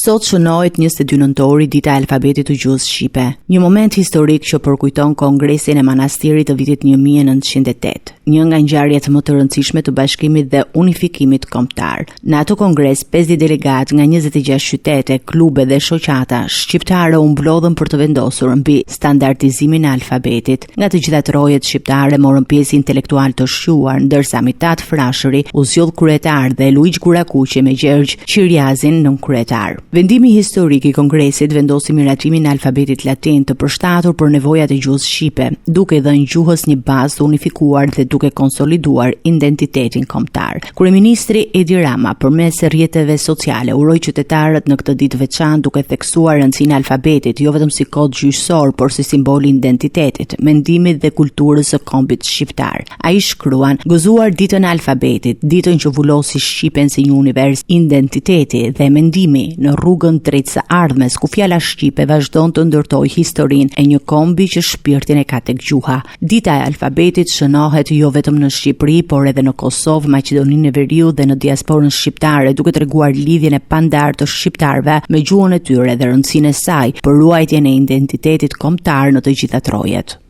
Sot shënohet 22 nëntori dita e alfabetit të gjuhës shqipe, një moment historik që përkujton Kongresin e Manastirit të vitit 1908, një nga ngjarjet më të rëndësishme të bashkimit dhe unifikimit kombëtar. Në ato kongres, 50 delegat nga 26 qytete, klube dhe shoqata shqiptare u mblodhën për të vendosur mbi standardizimin e alfabetit. Nga të gjitha trojet shqiptare morën pjesë intelektual të shquar, ndërsa Mitat Frashëri u zgjodh kryetar dhe Luiq Gurakuqi me Gjergj Qiriazin nën kryetar. Vendimi historik i Kongresit vendosi miratimin e alfabetit latin të përshtatur për nevojat e gjuhës shqipe, duke dhënë gjuhës një bazë të unifikuar dhe duke konsoliduar identitetin kombëtar. Kryeministri Edi Rama përmes rrjeteve sociale uroi qytetarët në këtë ditë veçantë duke theksuar rëndësinë e alfabetit jo vetëm si kod gjyqësor, por si simbol i identitetit, mendimit dhe kulturës së kombit shqiptar. Ai shkruan: "Gëzuar ditën e alfabetit, ditën që vullosi Shqipen si një univers identiteti dhe mendimi në rrugën drejt së ardhmes, ku fjala shqipe vazhdon të ndërtojë historinë e një kombi që shpirtin e ka tek gjuha. Dita e alfabetit shënohet jo vetëm në Shqipëri, por edhe në Kosovë, Maqedoninë e Veriut dhe në diasporën shqiptare, duke treguar lidhjen e pandarë të shqiptarëve me gjuhën e tyre dhe rëndësinë e saj për ruajtjen e identitetit kombëtar në të gjitha trojet."